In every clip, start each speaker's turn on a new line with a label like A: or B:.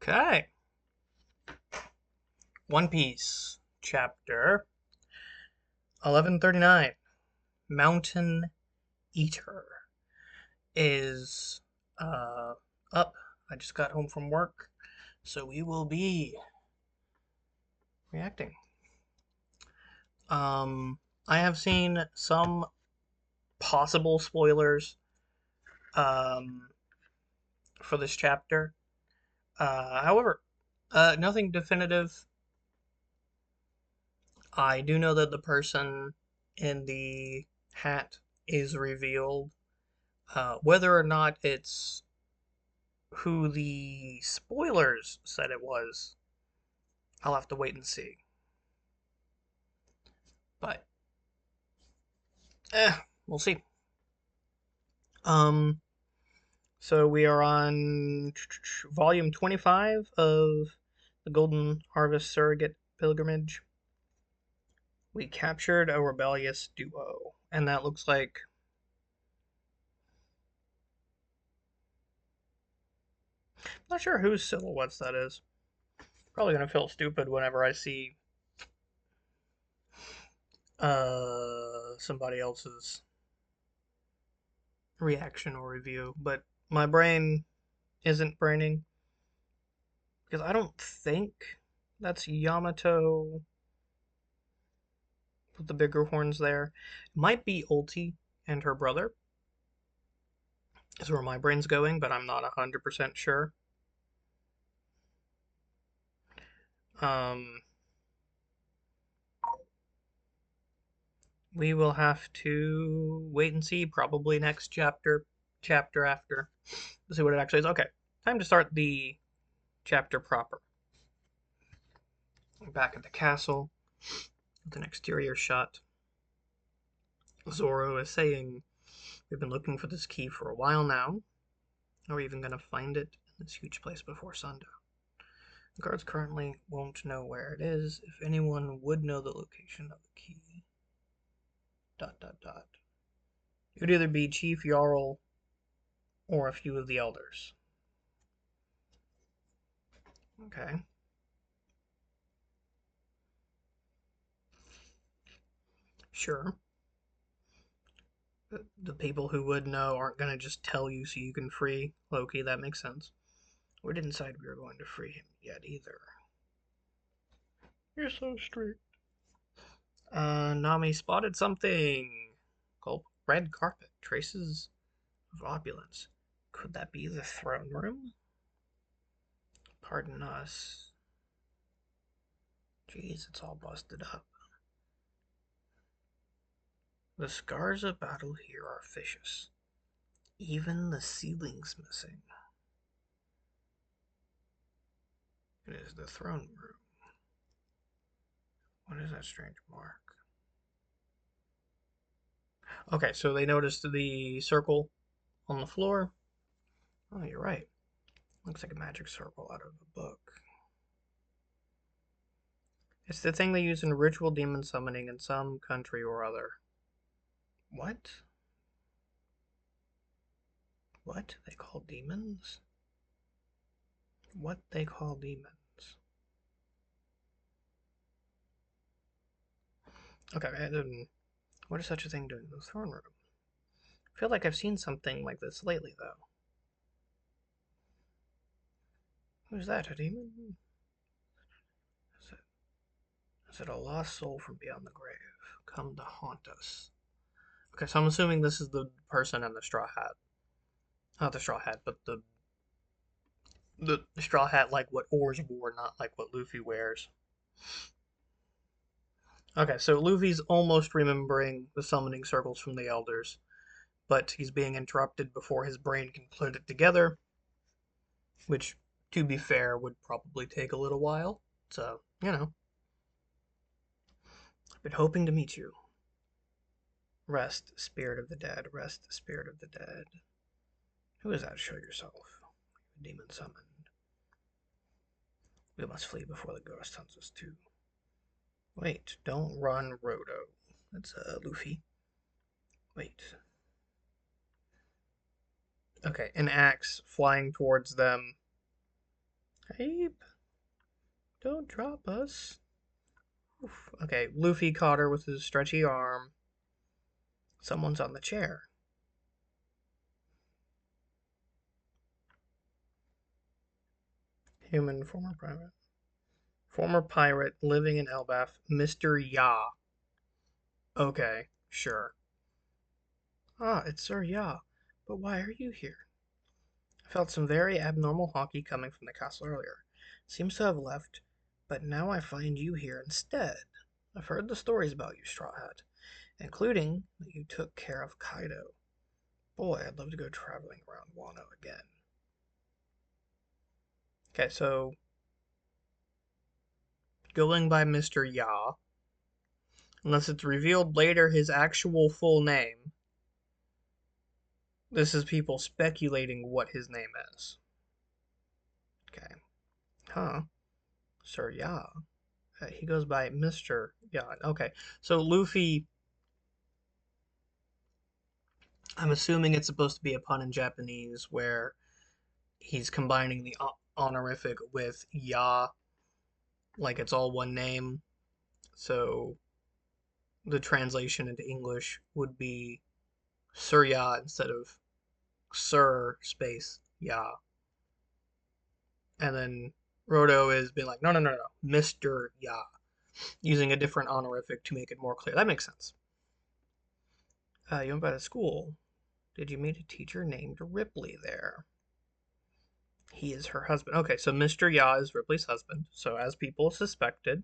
A: Okay. One Piece, chapter 1139. Mountain Eater is uh, up. I just got home from work, so we will be reacting. Um, I have seen some possible spoilers um, for this chapter. However, nothing definitive. I do know that the person in the hat is revealed. Whether or not it's who the spoilers said it was, I'll have to wait and see. But, we'll see. Um, so we are on volume 25 of the Golden Harvest Surrogate Pilgrimage. We captured a rebellious duo, and that looks like. I'm not sure whose silhouettes that is. Probably gonna feel stupid whenever I see somebody else's reaction or review, but my brain isn't braining because I don't think that's Yamato with the bigger horns there. It might be Ulti and her brother is where my brain's going, but I'm not 100% sure. Um, we will have to wait and see, probably next chapter after, to see what it actually is. Okay, time to start the chapter proper. We're back at the castle with an exterior shot. Zoro is saying, "We've been looking for this key for a while now. Are we even going to find it in this huge place before sundown? The guards currently won't know where it is. If anyone would know the location of the key. Dot dot dot. It would either be Chief Jarl or a few of the elders." Okay. Sure. The people who would know aren't going to just tell you so you can free Loki. That makes sense. We didn't decide we were going to free him yet either. You're so strict. Nami spotted something. Gulp. Red carpet. Traces of opulence. Could that be the throne room? Pardon us. Jeez, it's all busted up. The scars of battle here are vicious. Even the ceiling's missing. It is the throne room. What is that strange mark? Okay, so they noticed the circle on the floor. Oh, you're right. Looks like a magic circle out of a book. It's the thing they use in ritual demon summoning in some country or other. What? What they call demons? What they call demons? Okay, what is such a thing doing in the throne room? I feel like I've seen something like this lately, though. Who's that, a demon? Is it, is it a lost soul from beyond the grave? Come to haunt us. Okay, so I'm assuming this is the person in the straw hat. Not the straw hat, but the straw hat like what Oars wore, not like what Luffy wears. Okay, so Luffy's almost remembering the summoning circles from the elders, but he's being interrupted before his brain can put it together, which, to be fair, would probably take a little while. So, I've been hoping to meet you. Rest, spirit of the dead. Rest, spirit of the dead. Who is that? Show yourself. Demon summoned. We must flee before the ghost hunts us too. Wait, don't run, Roto. That's Luffy. Wait. Okay, an axe flying towards them Abe, don't drop us. Oof. Okay, Luffy caught her with his stretchy arm. Someone's on the chair. Human, former private. Former pirate living in Elbaf, Mr. Ya. Okay, sure. Ah, it's Sir Ya. But why are you here? I felt some very abnormal hockey coming from the castle earlier. Seems to have left, but now I find you here instead. I've heard the stories about you, Straw Hat, including that you took care of Kaido. Boy, I'd love to go traveling around Wano again. Okay, so going by Mr. Ya, unless it's revealed later his actual full name, this is people speculating what his name is. Okay. Huh. Sir Ya. He goes by Mr. Ya. Okay. So Luffy, I'm assuming it's supposed to be a pun in Japanese where he's combining the honorific with Ya, like it's all one name. So the translation into English would be Sir Ya instead of Sir space Ya. And then Rodo is being like, no, no, no, no, Mr. Ya, using a different honorific to make it more clear. That makes sense. You went by the school. Did you meet a teacher named Ripley there? He is her husband. Okay, so Mr. Ya is Ripley's husband. So as people suspected.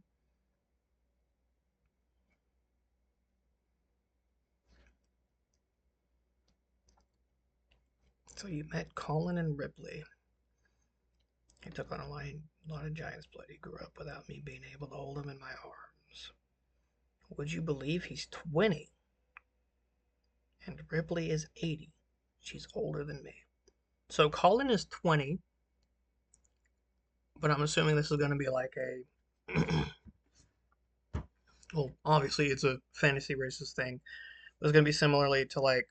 A: So you met Colin and Ripley. He took on a lot of giant's blood. He grew up without me being able to hold him in my arms. Would you believe he's 20? And Ripley is 80. She's older than me. So Colin is 20, but I'm assuming this is going to be like a. Well, obviously it's a fantasy racist thing. It's going to be similarly to like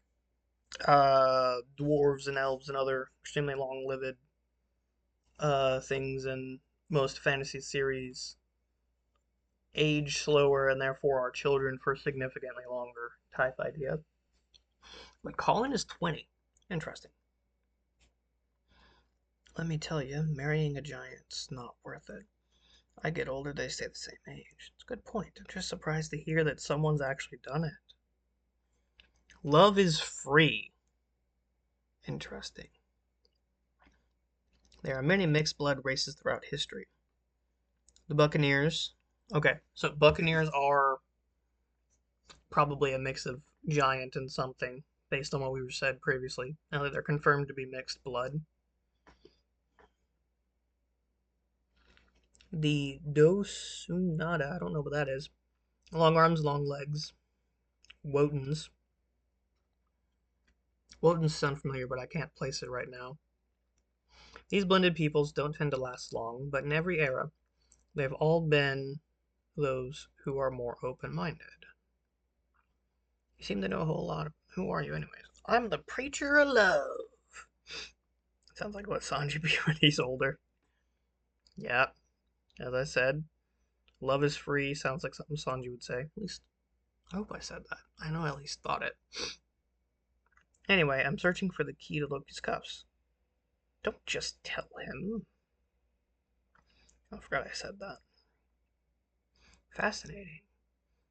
A: dwarves and elves and other extremely long-lived things in most fantasy series age slower and therefore are children for significantly longer type idea. But Colin is 20. Interesting. Let me tell you, marrying a giant's not worth it. I get older, they stay the same age. It's a good point. I'm just surprised to hear that someone's actually done it. Love is free. Interesting. There are many mixed blood races throughout history. The Buccaneers. Okay, so Buccaneers are probably a mix of giant and something, based on what we said previously. Now that they're confirmed to be mixed blood. The Dosunada, I don't know what that is. Long arms, long legs. Wotans. Wotans sound familiar, but I can't place it right now. These blended peoples don't tend to last long, but in every era, they've all been those who are more open-minded. You seem to know a whole lot. Who are you, anyways? I'm the preacher of love. Sounds like what Sanji be when he's older. Yep. As I said, love is free. Sounds like something Sanji would say. At least, I hope I said that. I know I at least thought it. Anyway, I'm searching for the key to Loki's cuffs. Don't just tell him. I forgot I said that. Fascinating.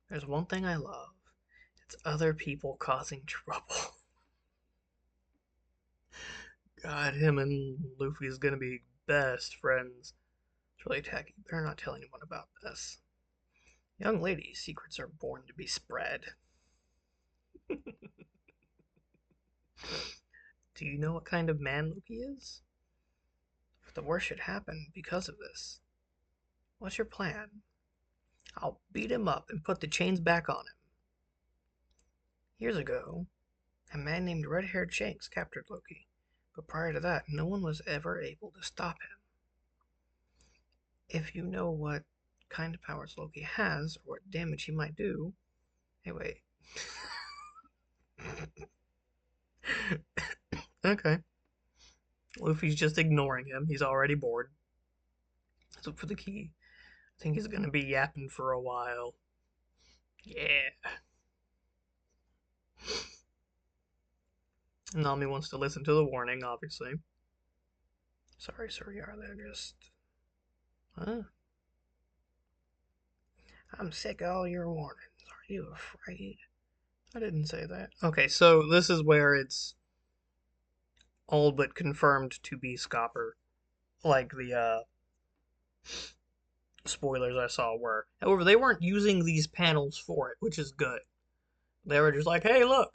A: There's one thing I love. It's other people causing trouble. God, him and Luffy's gonna be best friends. It's really tacky. Better not tell anyone about this. Young lady, secrets are born to be spread. Do you know what kind of man Loki is? If the worst should happen because of this, what's your plan? I'll beat him up and put the chains back on him. Years ago, a man named Red-Haired Shanks captured Loki, but prior to that, no one was ever able to stop him. If you know what kind of powers Loki has, or what damage he might do... Hey, wait. Okay. Luffy's just ignoring him. He's already bored. Let's look for the key. I think he's gonna be yapping for a while. Yeah. Nami wants to listen to the warning, obviously. Sorry, are they just... Huh? I'm sick of all your warnings. Are you afraid? I didn't say that. Okay, so this is where it's all but confirmed to be Scopper. Like the spoilers I saw were. However, they weren't using these panels for it, which is good. They were just like, hey, look,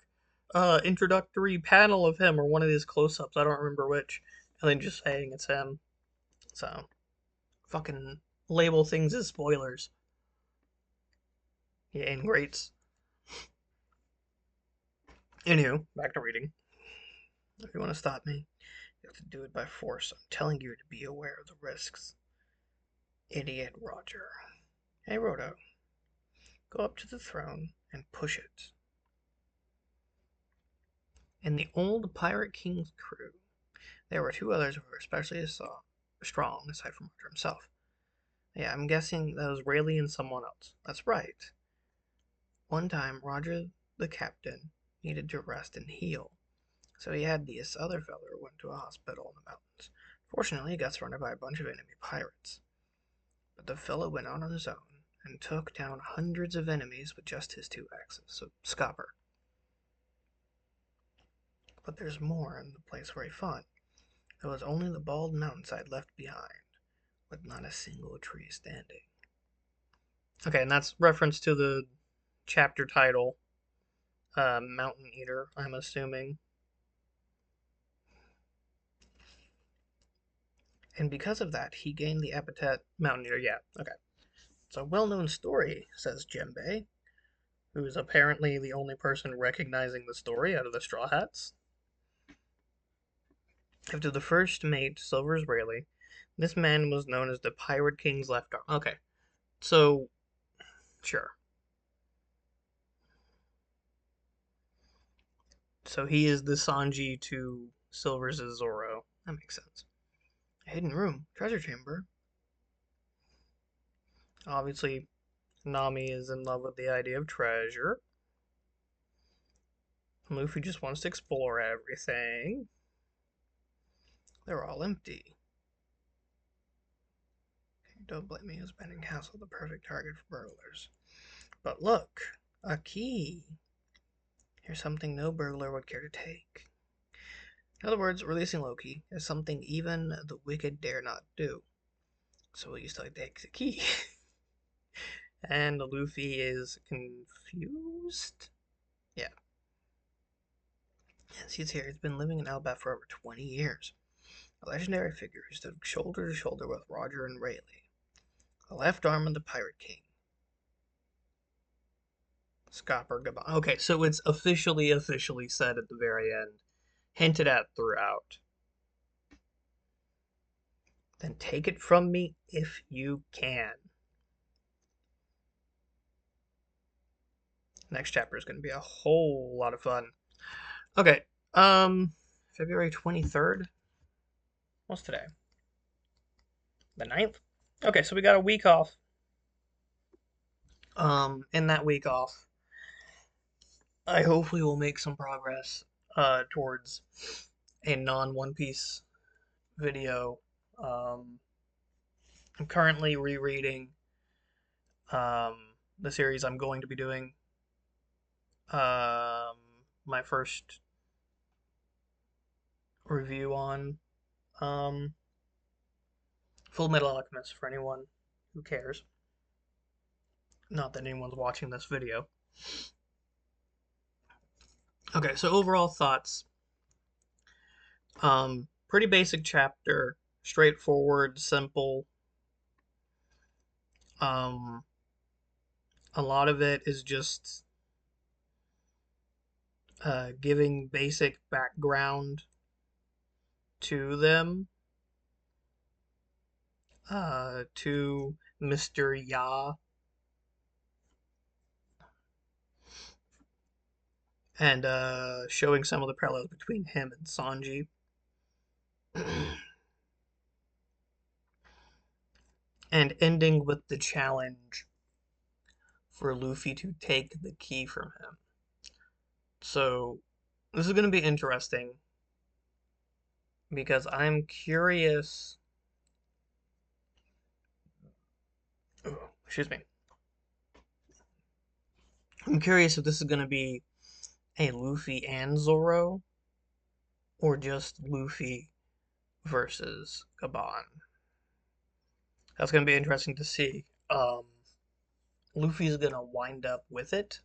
A: introductory panel of him, or one of these close-ups, I don't remember which, and then just saying it's him. So, fucking label things as spoilers. Yeah, ingrates. Anywho, back to reading. If you want to stop me, you have to do it by force. I'm telling you to be aware of the risks. Idiot Roger. Hey, Roto. Go up to the throne and push it. In the old Pirate King's crew, there were two others who were especially strong, aside from Roger himself. Yeah, I'm guessing that was Rayleigh and someone else. That's right. One time, Roger, the captain, needed to rest and heal. So he had this other fellow who went to a hospital in the mountains. Fortunately, he got surrounded by a bunch of enemy pirates. But the fellow went out on his own and took down hundreds of enemies with just his two axes, so Scopper. But there's more in the place where he fought. There was only the bald mountainside left behind, with not a single tree standing. Okay, and that's reference to the chapter title, Mountain Eater, I'm assuming. And because of that, he gained the epithet Mountain Eater. Yeah, okay. It's a well-known story, says Jembe, who is apparently the only person recognizing the story out of the Straw Hats. After the first mate, Silvers Rayleigh, this man was known as the Pirate King's left arm. Okay, so, sure. So he is the Sanji to Silvers' Zoro. That makes sense. A hidden room, treasure chamber. Obviously, Nami is in love with the idea of treasure. Luffy just wants to explore everything. They're all empty. Don't blame me, as Bending Castle the perfect target for burglars. But look, a key. Here's something no burglar would care to take. In other words, releasing Loki is something even the wicked dare not do. So we used to take the key. And Luffy is confused? Yeah. Yes, he's here. He's been living in Elbaf for over 20 years. A legendary figure who stood shoulder to shoulder with Roger and Rayleigh. The left arm of the Pirate King. Scopper goodbye. Okay, so it's officially said at the very end. Hinted at throughout. Then take it from me if you can. Next chapter is going to be a whole lot of fun. Okay, February 23rd? What's today? The 9th? Okay, so we got a week off. In that week off, I hopefully will make some progress towards a non-One Piece video. I'm currently rereading the series I'm going to be doing. My first review on Full Metal Alchemist for anyone who cares. Not that anyone's watching this video. Okay, so overall thoughts. Pretty basic chapter, straightforward, simple. A lot of it is just giving basic background to them, to Mr. Ya, and showing some of the parallels between him and Sanji. and ending with the challenge for Luffy to take the key from him. So this is going to be interesting because I'm curious. Oh, excuse me. I'm curious if this is going to be a Luffy and Zoro or just Luffy versus Gabon. That's going to be interesting to see. Luffy's going to wind up with it.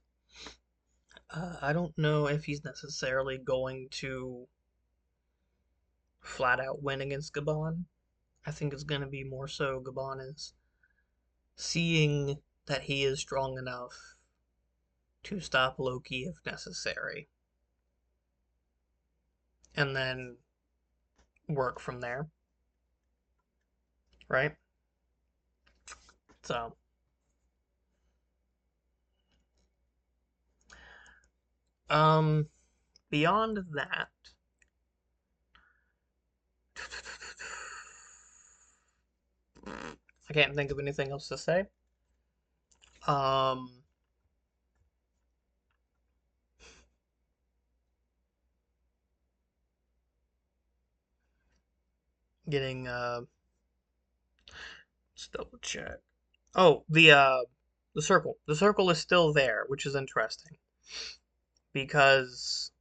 A: I don't know if he's necessarily going to flat out win against Gabon. I think it's going to be more so Gabon is seeing that he is strong enough to stop Loki if necessary, and then work from there, right? So, um, beyond that, I can't think of anything else to say. Um, getting let's double check. Oh, the circle. The circle is still there, which is interesting because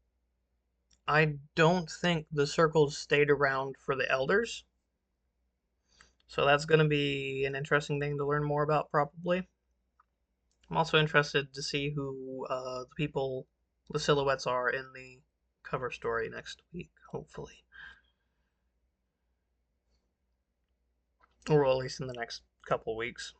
A: I don't think the circles stayed around for the elders. So that's going to be an interesting thing to learn more about, probably. I'm also interested to see who the people, the silhouettes are in the cover story next week, hopefully. Or at least in the next couple weeks.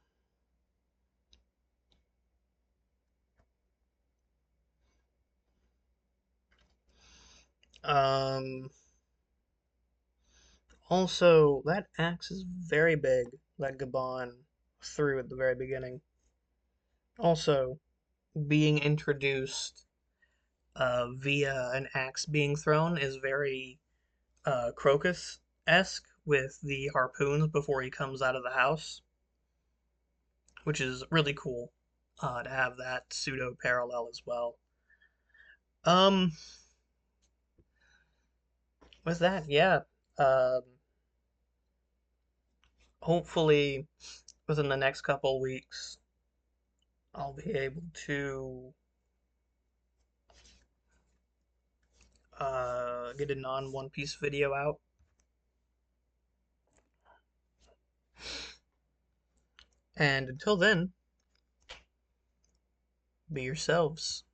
A: Um, Also, that axe is very big that Gabon threw at the very beginning. Also, being introduced via an axe being thrown is very Crocus-esque with the harpoons before he comes out of the house, which is really cool to have that pseudo parallel as well. Um, with that, yeah, um, hopefully within the next couple weeks, I'll be able to get a non One Piece video out. And until then, be yourselves.